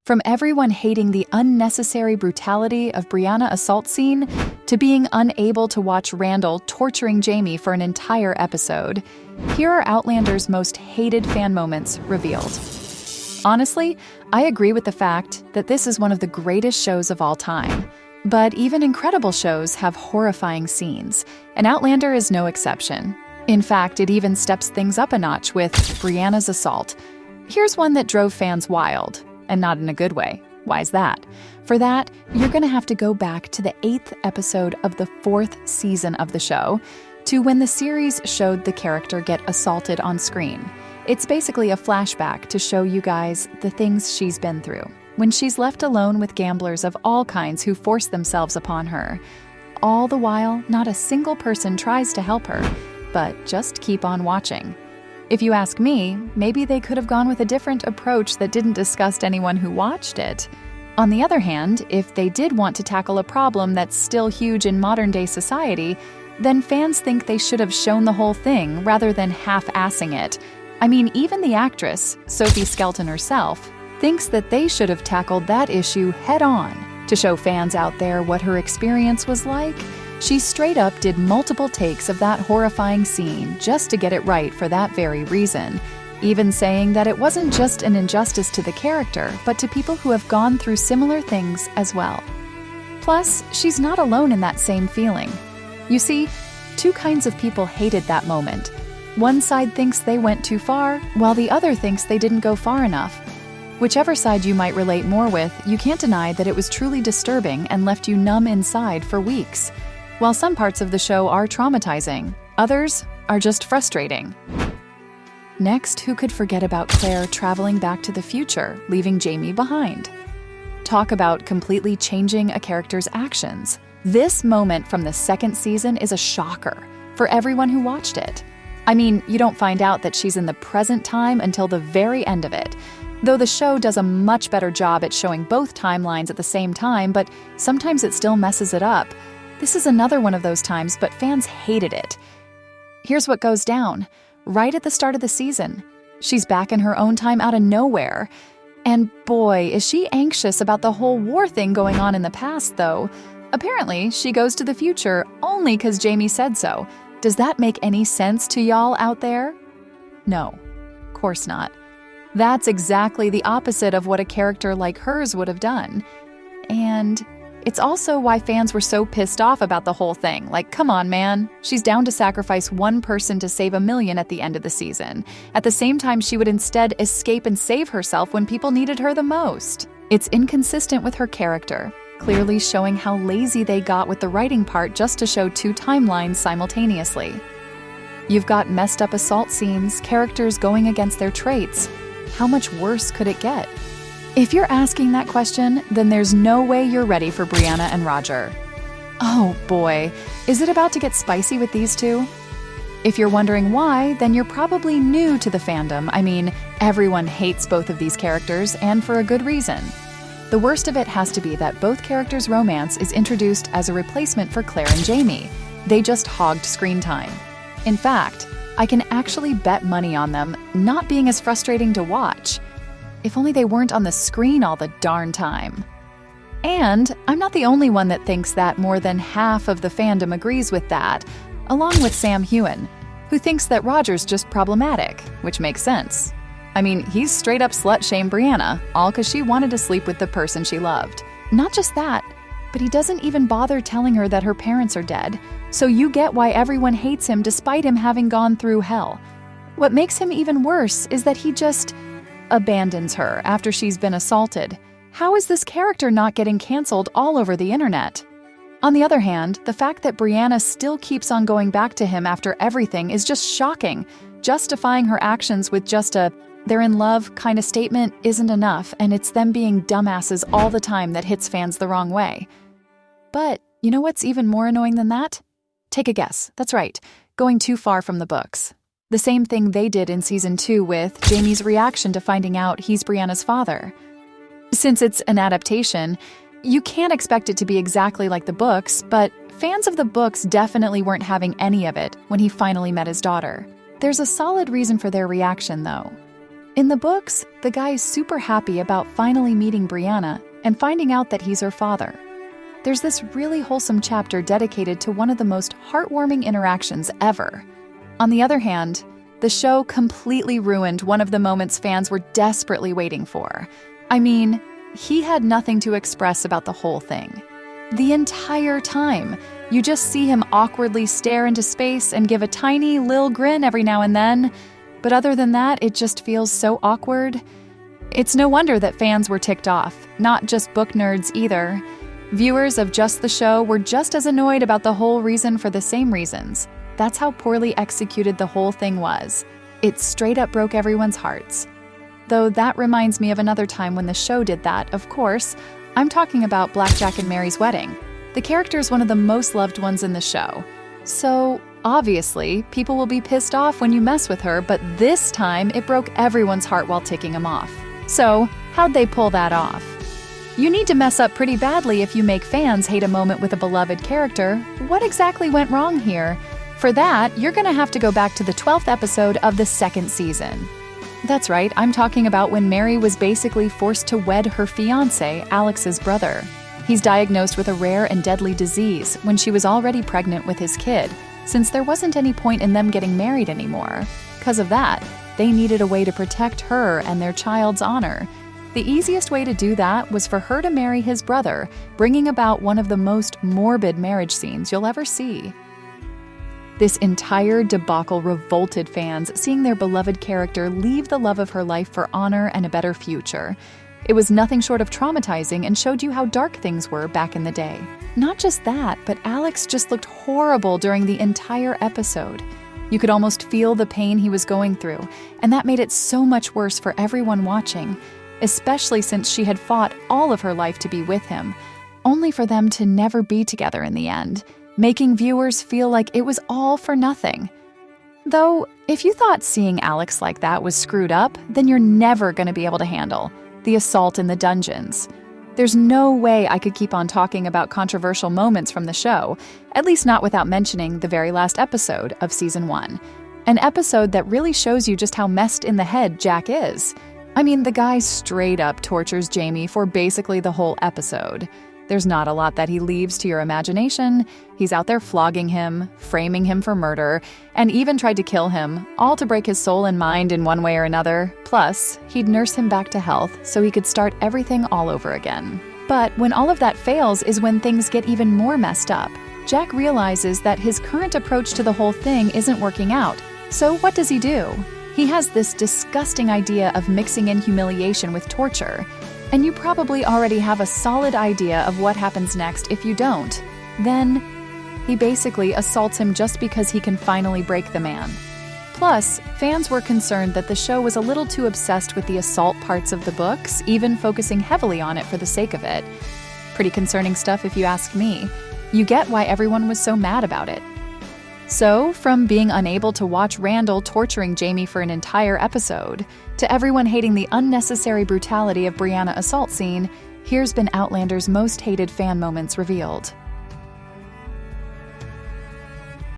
From everyone hating the unnecessary brutality of Brianna's assault scene to being unable to watch Randall torturing Jamie for an entire episode, here are Outlander's most hated fan moments revealed. Honestly, I agree with the fact that this is one of the greatest shows of all time. But even incredible shows have horrifying scenes, and Outlander is no exception. In fact, it even steps things up a notch with Brianna's assault. Here's one that drove fans wild, and not in a good way. Why is that? For that, you're gonna have to go back to the 8th episode of the 4th season of the show, to when the series showed the character get assaulted on screen. It's basically a flashback to show you guys the things she's been through, when she's left alone with gamblers of all kinds who force themselves upon her. All the while, not a single person tries to help her, but just keep on watching. If you ask me, maybe they could have gone with a different approach that didn't disgust anyone who watched it. On the other hand, if they did want to tackle a problem that's still huge in modern-day society, then fans think they should have shown the whole thing rather than half-assing it. I mean, even the actress, Sophie Skelton herself, thinks that they should have tackled that issue head-on to show fans out there what her experience was like. She straight up did multiple takes of that horrifying scene just to get it right for that very reason, even saying that it wasn't just an injustice to the character, but to people who have gone through similar things as well. Plus, she's not alone in that same feeling. You see, two kinds of people hated that moment. One side thinks they went too far, while the other thinks they didn't go far enough. Whichever side you might relate more with, you can't deny that it was truly disturbing and left you numb inside for weeks. While some parts of the show are traumatizing, others are just frustrating. Next, who could forget about Claire traveling back to the future, leaving Jamie behind? Talk about completely changing a character's actions. This moment from the 2nd season is a shocker for everyone who watched it. I mean, you don't find out that she's in the present time until the very end of it, though the show does a much better job at showing both timelines at the same time, but sometimes it still messes it up. This is another one of those times, but fans hated it. Here's what goes down. Right at the start of the season, she's back in her own time out of nowhere. And boy, is she anxious about the whole war thing going on in the past, though. Apparently, she goes to the future only because Jamie said so. Does that make any sense to y'all out there? No, of course not. That's exactly the opposite of what a character like hers would have done. And it's also why fans were so pissed off about the whole thing. Like, come on, man. She's down to sacrifice one person to save 1 million at the end of the season. At the same time, she would instead escape and save herself when people needed her the most. It's inconsistent with her character, clearly showing how lazy they got with the writing part just to show two timelines simultaneously. You've got messed up assault scenes, characters going against their traits. How much worse could it get? If you're asking that question, then there's no way you're ready for Brianna and Roger. Oh boy, is it about to get spicy with these two? If you're wondering why, then you're probably new to the fandom. I mean, everyone hates both of these characters, and for a good reason. The worst of it has to be that both characters' romance is introduced as a replacement for Claire and Jamie. They just hogged screen time. In fact, I can actually bet money on them not being as frustrating to watch. If only they weren't on the screen all the darn time. And I'm not the only one that thinks that. More than half of the fandom agrees with that, along with Sam Heughan, who thinks that Roger's just problematic, which makes sense. I mean, he's straight up slut-shamed Brianna, all because she wanted to sleep with the person she loved. Not just that, but he doesn't even bother telling her that her parents are dead, so you get why everyone hates him despite him having gone through hell. What makes him even worse is that he just abandons her after she's been assaulted. How is this character not getting canceled all over the internet? On the other hand, the fact that Brianna still keeps on going back to him after everything is just shocking. Justifying her actions with just a "they're in love" kind of statement isn't enough, and it's them being dumbasses all the time that hits fans the wrong way. But you know what's even more annoying than that? Take a guess. That's right, going too far from the books. The same thing they did in season 2 with Jamie's reaction to finding out he's Brianna's father. Since it's an adaptation, you can't expect it to be exactly like the books, but fans of the books definitely weren't having any of it when he finally met his daughter. There's a solid reason for their reaction, though. In the books, the guy's super happy about finally meeting Brianna and finding out that he's her father. There's this really wholesome chapter dedicated to one of the most heartwarming interactions ever. On the other hand, the show completely ruined one of the moments fans were desperately waiting for. I mean, he had nothing to express about the whole thing. The entire time, you just see him awkwardly stare into space and give a tiny lil grin every now and then. But other than that, it just feels so awkward. It's no wonder that fans were ticked off, not just book nerds either. Viewers of just the show were just as annoyed about the whole reason for the same reasons. That's how poorly executed the whole thing was. It straight up broke everyone's hearts. Though that reminds me of another time when the show did that, of course. I'm talking about Blackjack and Mary's wedding. The character is one of the most loved ones in the show. So, obviously, people will be pissed off when you mess with her, but this time it broke everyone's heart while ticking him off. So, how'd they pull that off? You need to mess up pretty badly if you make fans hate a moment with a beloved character. What exactly went wrong here? For that, you're gonna have to go back to the 12th episode of the second season. That's right, I'm talking about when Mary was basically forced to wed her fiancé, Alex's brother. He's diagnosed with a rare and deadly disease when she was already pregnant with his kid, since there wasn't any point in them getting married anymore. Because of that, they needed a way to protect her and their child's honor. The easiest way to do that was for her to marry his brother, bringing about one of the most morbid marriage scenes you'll ever see. This entire debacle revolted fans, seeing their beloved character leave the love of her life for honor and a better future. It was nothing short of traumatizing and showed you how dark things were back in the day. Not just that, but Alex just looked horrible during the entire episode. You could almost feel the pain he was going through, and that made it so much worse for everyone watching, especially since she had fought all of her life to be with him, only for them to never be together in the end, making viewers feel like it was all for nothing. Though, if you thought seeing Alex like that was screwed up, then you're never going to be able to handle the assault in the dungeons. There's no way I could keep on talking about controversial moments from the show, at least not without mentioning the very last episode of Season 1. An episode that really shows you just how messed in the head Jack is. I mean, the guy straight up tortures Jamie for basically the whole episode. There's not a lot that he leaves to your imagination. He's out there flogging him, framing him for murder, and even tried to kill him, all to break his soul and mind in one way or another. Plus, he'd nurse him back to health so he could start everything all over again. But when all of that fails is when things get even more messed up. Jack realizes that his current approach to the whole thing isn't working out. So what does he do? He has this disgusting idea of mixing in humiliation with torture. And you probably already have a solid idea of what happens next if you don't. Then, he basically assaults him just because he can finally break the man. Plus, fans were concerned that the show was a little too obsessed with the assault parts of the books, even focusing heavily on it for the sake of it. Pretty concerning stuff if you ask me. You get why everyone was so mad about it. So, from being unable to watch Randall torturing Jamie for an entire episode, to everyone hating the unnecessary brutality of Brianna assault scene, here's been Outlander's most hated fan moments revealed.